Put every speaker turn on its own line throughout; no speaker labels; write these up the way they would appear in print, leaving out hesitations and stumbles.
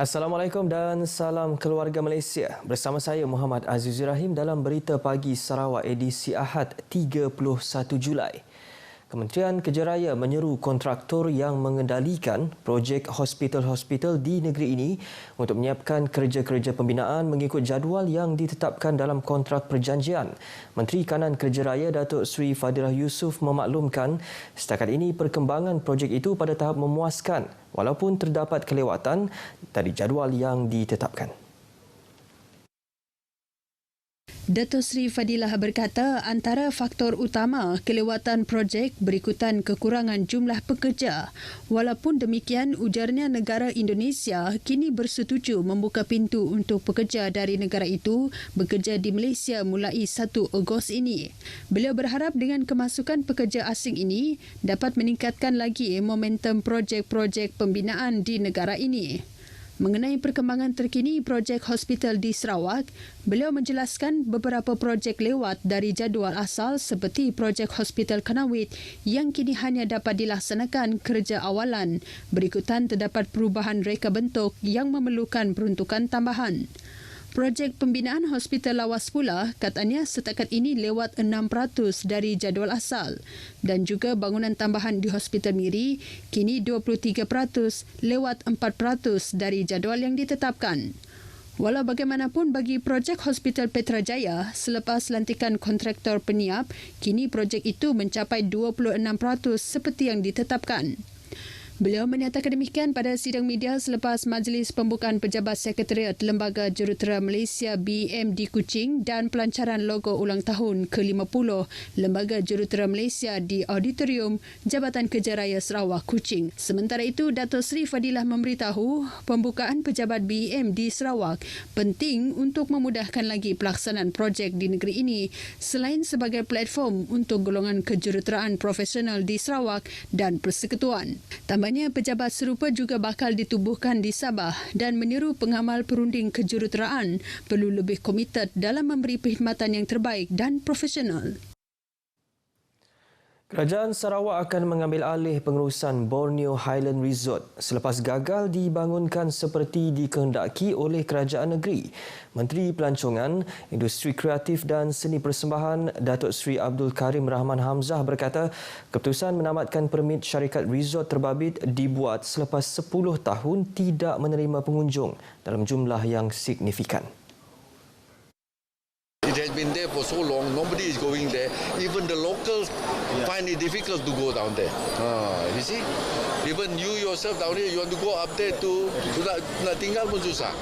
Assalamualaikum dan salam keluarga Malaysia. Bersama saya Muhammad Azizur Rahim dalam Berita Pagi Sarawak edisi Ahad 31 Julai. Kementerian Kerja Raya menyeru kontraktor yang mengendalikan projek hospital-hospital di negeri ini untuk menyiapkan kerja-kerja pembinaan mengikut jadual yang ditetapkan dalam kontrak perjanjian. Menteri Kanan Kerja Raya Datuk Seri Fadilah Yusof memaklumkan setakat ini perkembangan projek itu pada tahap memuaskan walaupun terdapat kelewatan dari jadual yang ditetapkan.
Datuk Seri Fadilah berkata antara faktor utama kelewatan projek berikutan kekurangan jumlah pekerja. Walaupun demikian, ujarnya negara Indonesia kini bersetuju membuka pintu untuk pekerja dari negara itu bekerja di Malaysia mulai 1 Ogos ini. Beliau berharap dengan kemasukan pekerja asing ini dapat meningkatkan lagi momentum projek-projek pembinaan di negara ini. Mengenai perkembangan terkini projek hospital di Sarawak, beliau menjelaskan beberapa projek lewat dari jadual asal seperti projek Hospital Kanawit yang kini hanya dapat dilaksanakan kerja awalan. Berikutan terdapat perubahan reka bentuk yang memerlukan peruntukan tambahan. Projek pembinaan hospital lawas pula katanya setakat ini lewat 6% dari jadual asal dan juga bangunan tambahan di Hospital Miri kini 23% lewat 4% dari jadual yang ditetapkan. Walau bagaimanapun bagi projek Hospital Petrajaya selepas lantikan kontraktor penyiap, kini projek itu mencapai 26% seperti yang ditetapkan. Beliau menyatakan demikian pada sidang media selepas Majlis Pembukaan Pejabat Sekretariat Lembaga Jurutera Malaysia BM di Kuching dan pelancaran logo ulang tahun ke-50 Lembaga Jurutera Malaysia di Auditorium Jabatan Kerja Raya Sarawak Kuching. Sementara itu, Datuk Seri Fadilah memberitahu pembukaan pejabat BM di Sarawak penting untuk memudahkan lagi pelaksanaan projek di negeri ini selain sebagai platform untuk golongan kejuruteraan profesional di Sarawak dan persekutuan. Tambahnya, pejabat serupa juga bakal ditubuhkan di Sabah dan menyeru pengamal perunding kejuruteraan perlu lebih komited dalam memberi perkhidmatan yang terbaik dan profesional.
Kerajaan Sarawak akan mengambil alih pengurusan Borneo Highland Resort selepas gagal dibangunkan seperti dikehendaki oleh kerajaan negeri. Menteri Pelancongan, Industri Kreatif dan Seni Persembahan Datuk Seri Abdul Karim Rahman Hamzah berkata keputusan menamatkan permit syarikat resort terbabit dibuat selepas 10 tahun tidak menerima pengunjung dalam jumlah yang signifikan.
It has been there for so long, nobody is going there. Even the locals find it difficult to go down there. You see? Even you yourself down here, you want to go up there nak tinggal pun susah.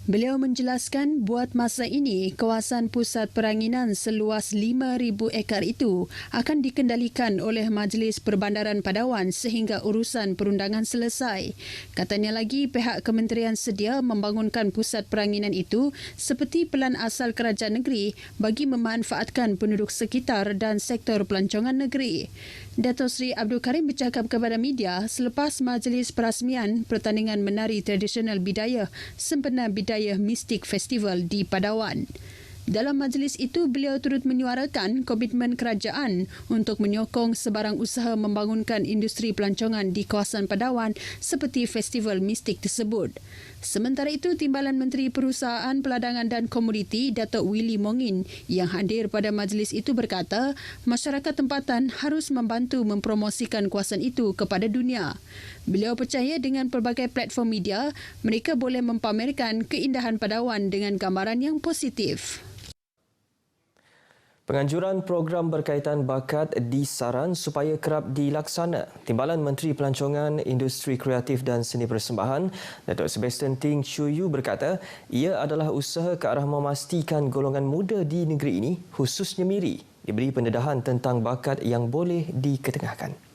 Beliau menjelaskan buat masa ini kawasan pusat peranginan seluas 5,000 ekar itu akan dikendalikan oleh Majlis Perbandaran Padawan sehingga urusan perundangan selesai. Katanya lagi pihak kementerian sedia membangunkan pusat peranginan itu seperti pelan asal kerajaan negeri bagi memanfaatkan penduduk sekitar dan sektor pelancongan negeri. Datuk Seri Abdul Karim bercakap kepada media selepas majlis perasmian pertandingan menari tradisional Bidayah sempena Bidayah Mystic Festival di Padawan. Dalam majlis itu, beliau turut menyuarakan komitmen kerajaan untuk menyokong sebarang usaha membangunkan industri pelancongan di kawasan Padawan seperti Festival Mistik tersebut. Sementara itu, Timbalan Menteri Perusahaan Peladangan dan Komoditi Datuk Willy Mongin yang hadir pada majlis itu berkata, masyarakat tempatan harus membantu mempromosikan kawasan itu kepada dunia. Beliau percaya dengan pelbagai platform media, mereka boleh mempamerkan keindahan Padawan dengan gambaran yang positif.
Penganjuran program berkaitan bakat disaran supaya kerap dilaksana. Timbalan Menteri Pelancongan, Industri Kreatif dan Seni Persembahan, Datuk Sebastian Ting Chuyu berkata, ia adalah usaha ke arah memastikan golongan muda di negeri ini, khususnya Miri, diberi pendedahan tentang bakat yang boleh diketengahkan.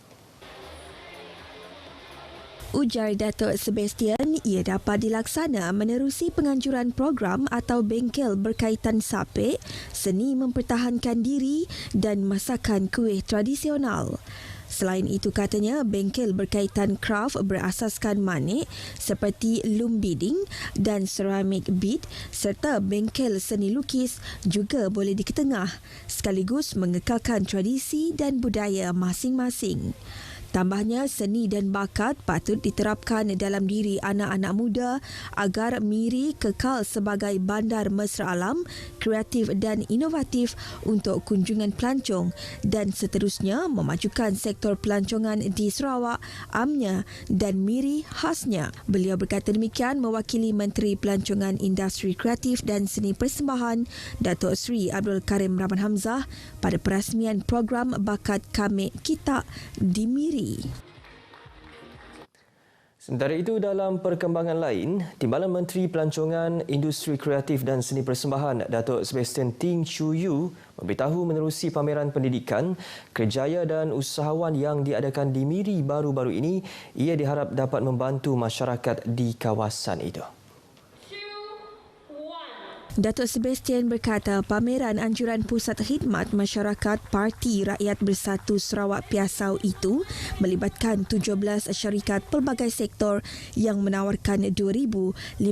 Ujar Datuk Sebastian, ia dapat dilaksana menerusi penganjuran program atau bengkel berkaitan sapek, seni mempertahankan diri dan masakan kuih tradisional. Selain itu katanya, bengkel berkaitan kraf berasaskan manik seperti loom beading dan ceramic bead serta bengkel seni lukis juga boleh diketengah sekaligus mengekalkan tradisi dan budaya masing-masing. Tambahnya, seni dan bakat patut diterapkan dalam diri anak-anak muda agar Miri kekal sebagai bandar mesra alam, kreatif dan inovatif untuk kunjungan pelancong dan seterusnya memajukan sektor pelancongan di Sarawak, amnya dan Miri khasnya. Beliau berkata demikian mewakili Menteri Pelancongan Industri Kreatif dan Seni Persembahan Datuk Seri Abdul Karim Rahman Hamzah pada perasmian program Bakat Kamik Kita di Miri.
Sementara itu, dalam perkembangan lain, Timbalan Menteri Pelancongan, Industri Kreatif dan Seni Persembahan Datuk Sebastian Ting Chu Yu memberitahu menerusi pameran pendidikan, kerjaya dan usahawan yang diadakan di Miri baru-baru ini, ia diharap dapat membantu masyarakat di kawasan itu.
Datuk Sebastian berkata pameran anjuran Pusat Khidmat Masyarakat Parti Rakyat Bersatu Sarawak Piasau itu melibatkan 17 syarikat pelbagai sektor yang menawarkan 2,562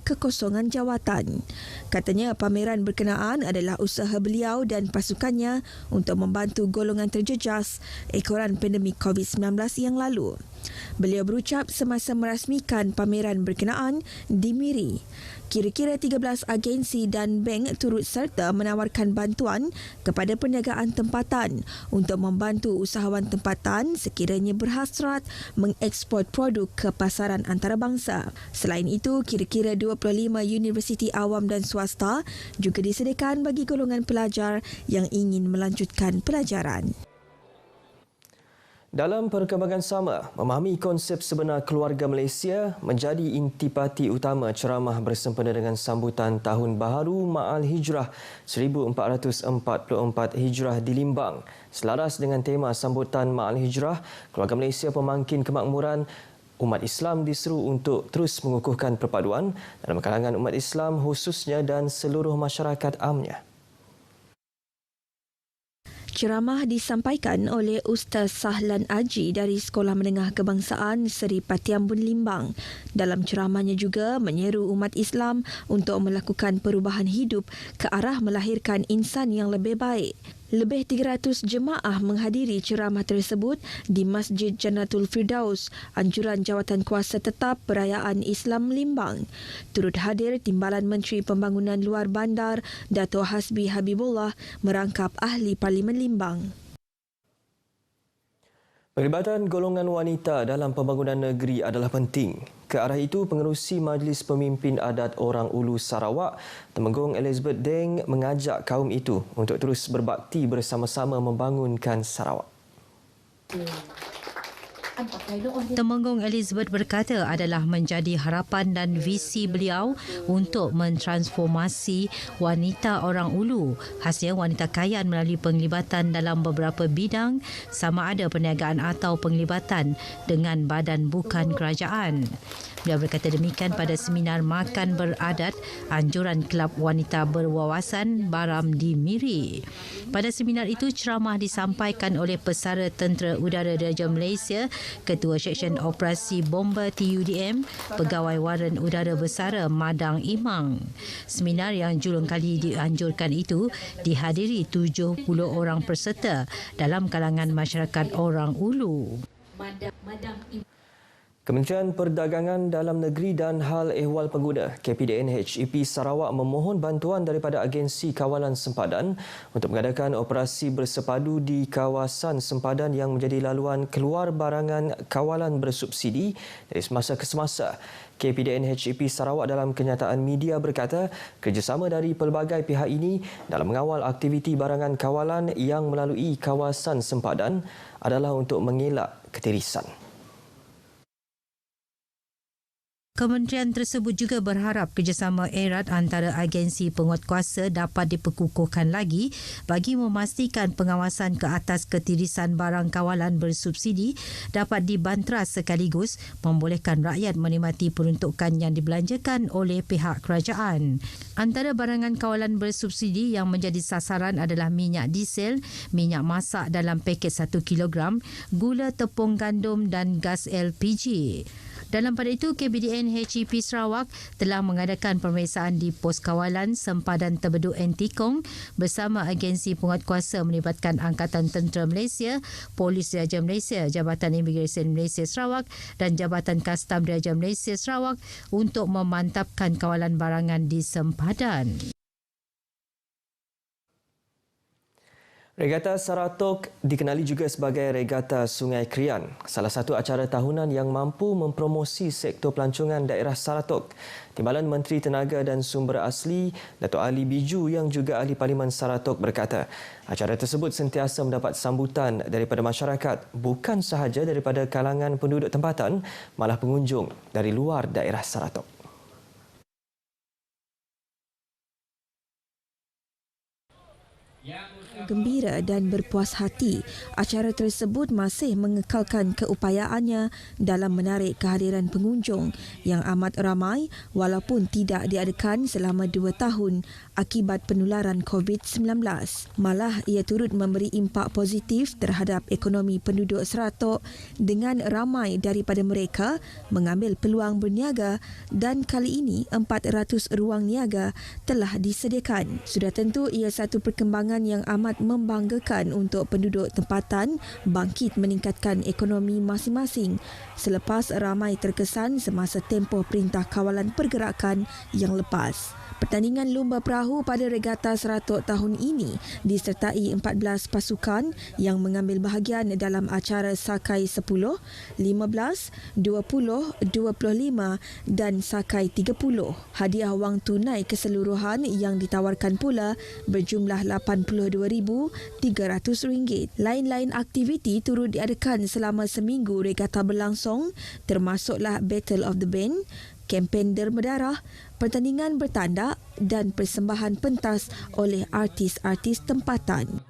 kekosongan jawatan. Katanya pameran berkenaan adalah usaha beliau dan pasukannya untuk membantu golongan terjejas ekoran pandemik COVID-19 yang lalu. Beliau berucap semasa merasmikan pameran berkenaan di Miri. Kira-kira 13 agensi dan bank turut serta menawarkan bantuan kepada perniagaan tempatan untuk membantu usahawan tempatan sekiranya berhasrat mengeksport produk ke pasaran antarabangsa. Selain itu, kira-kira 25 universiti awam dan swasta juga disediakan bagi golongan pelajar yang ingin melanjutkan pelajaran.
Dalam perkembangan sama, memahami konsep sebenar keluarga Malaysia menjadi intipati utama ceramah bersempena dengan sambutan Tahun Baharu Ma'al Hijrah 1444 Hijrah di Limbang. Selaras dengan tema sambutan Ma'al Hijrah, keluarga Malaysia pemangkin kemakmuran umat Islam diseru untuk terus mengukuhkan perpaduan dalam kalangan umat Islam khususnya dan seluruh masyarakat amnya.
Ceramah disampaikan oleh Ustaz Sahlan Aji dari Sekolah Menengah Kebangsaan Seri Patiambun Limbang. Dalam ceramahnya juga menyeru umat Islam untuk melakukan perubahan hidup ke arah melahirkan insan yang lebih baik. Lebih 300 jemaah menghadiri ceramah tersebut di Masjid Jannatul Firdaus, anjuran Jawatan Kuasa Tetap Perayaan Islam Limbang. Turut hadir Timbalan Menteri Pembangunan Luar Bandar Dato' Hasbi Habibullah merangkap Ahli Parlimen Limbang.
Penglibatan golongan wanita dalam pembangunan negeri adalah penting. Ke arah itu, Pengerusi Majlis Pemimpin Adat Orang Ulu Sarawak, Temenggung Elizabeth Deng mengajak kaum itu untuk terus berbakti bersama-sama membangunkan Sarawak.
Temenggung Elizabeth berkata adalah menjadi harapan dan visi beliau untuk mentransformasi wanita orang ulu, khasnya wanita kayan melalui penglibatan dalam beberapa bidang sama ada perniagaan atau penglibatan dengan badan bukan kerajaan. Beliau berkata demikian pada seminar makan beradat anjuran Kelab Wanita Berwawasan Baram di Miri. Pada seminar itu ceramah disampaikan oleh Pesara Tentera Udara Diraja Malaysia, Ketua Seksyen Operasi Bomba TUDM, Pegawai Waran Udara Bersara Madang Imang. Seminar yang julung kali dianjurkan itu dihadiri 70 orang peserta dalam kalangan masyarakat orang ulu.
Kementerian Perdagangan Dalam Negeri dan Hal Ehwal Pengguna KPDN HEP Sarawak memohon bantuan daripada Agensi Kawalan Sempadan untuk mengadakan operasi bersepadu di kawasan sempadan yang menjadi laluan keluar barangan kawalan bersubsidi dari semasa ke semasa. KPDN HEP Sarawak dalam kenyataan media berkata kerjasama dari pelbagai pihak ini dalam mengawal aktiviti barangan kawalan yang melalui kawasan sempadan adalah untuk mengelak ketirisan.
Kementerian tersebut juga berharap kerjasama erat antara agensi penguatkuasa dapat diperkukuhkan lagi bagi memastikan pengawasan ke atas ketirisan barang kawalan bersubsidi dapat dibanteras sekaligus membolehkan rakyat menikmati peruntukan yang dibelanjakan oleh pihak kerajaan. Antara barangan kawalan bersubsidi yang menjadi sasaran adalah minyak diesel, minyak masak dalam paket 1 kilogram, gula tepung gandum dan gas LPG. Dalam pada itu, KBDN HEP Sarawak telah mengadakan pemeriksaan di Pos Kawalan Sempadan Terbeduk Antikong bersama agensi penguatkuasa melibatkan Angkatan Tentera Malaysia, Polis Diraja Malaysia, Jabatan Imigresen Malaysia Sarawak dan Jabatan Kastam Diraja Malaysia Sarawak untuk memantapkan kawalan barangan di sempadan.
Regata Saratok dikenali juga sebagai Regata Sungai Krian, salah satu acara tahunan yang mampu mempromosi sektor pelancongan daerah Saratok. Timbalan Menteri Tenaga dan Sumber Asli, Dato' Ali Biju yang juga Ahli Parlimen Saratok berkata, acara tersebut sentiasa mendapat sambutan daripada masyarakat, bukan sahaja daripada kalangan penduduk tempatan, malah pengunjung dari luar daerah Saratok.
Gembira dan berpuas hati, acara tersebut masih mengekalkan keupayaannya dalam menarik kehadiran pengunjung yang amat ramai walaupun tidak diadakan selama 2 tahun akibat penularan COVID-19. Malah ia turut memberi impak positif terhadap ekonomi penduduk Saratok dengan ramai daripada mereka mengambil peluang berniaga dan kali ini 400 ruang niaga telah disediakan. Sudah tentu ia satu perkembangan yang amat membanggakan untuk penduduk tempatan bangkit meningkatkan ekonomi masing-masing selepas ramai terkesan semasa tempoh Perintah Kawalan Pergerakan yang lepas. Pertandingan lumba perahu pada Regata Saratok tahun ini disertai 14 pasukan yang mengambil bahagian dalam acara Sakai 10, 15, 20, 25 dan Sakai 30. Hadiah wang tunai keseluruhan yang ditawarkan pula berjumlah RM82,300. Lain-lain aktiviti turut diadakan selama seminggu regata berlangsung, termasuklah Battle of the Band, kempen derma darah, pertandingan bertanda dan persembahan pentas oleh artis-artis tempatan.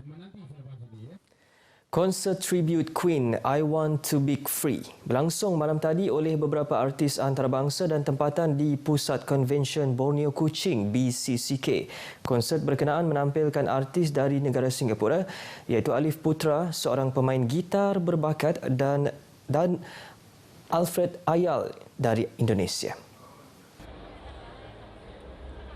Konsert tribute Queen I Want to Be Free berlangsung malam tadi oleh beberapa artis antarabangsa dan tempatan di Pusat Konvensyen Borneo Kuching BCCK. Konsert berkenaan menampilkan artis dari negara Singapura iaitu Alif Putra, seorang pemain gitar berbakat dan Alfred Ayal dari Indonesia.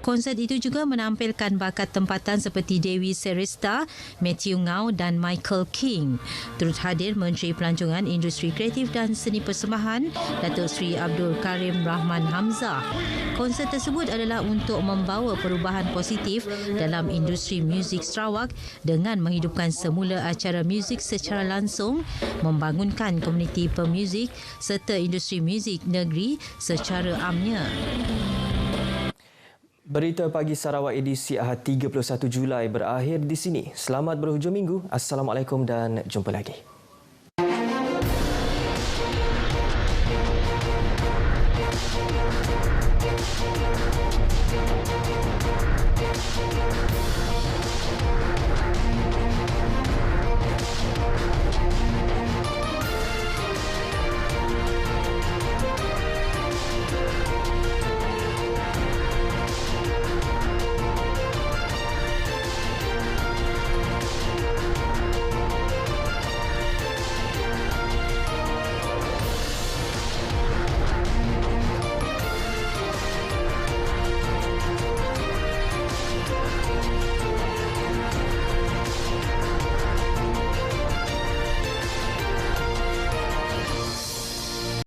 Konsert itu juga menampilkan bakat tempatan seperti Dewi Seresta, Matthew Ngau dan Michael King. Turut hadir Menteri Pelancongan, Industri Kreatif dan Seni Persembahan, Datuk Seri Abdul Karim Rahman Hamzah. Konsert tersebut adalah untuk membawa perubahan positif dalam industri muzik Sarawak dengan menghidupkan semula acara muzik secara langsung, membangunkan komuniti pemuzik serta industri muzik negeri secara amnya.
Berita Pagi Sarawak edisi Ahad 31 Julai berakhir di sini. Selamat berhujung minggu. Assalamualaikum dan jumpa lagi.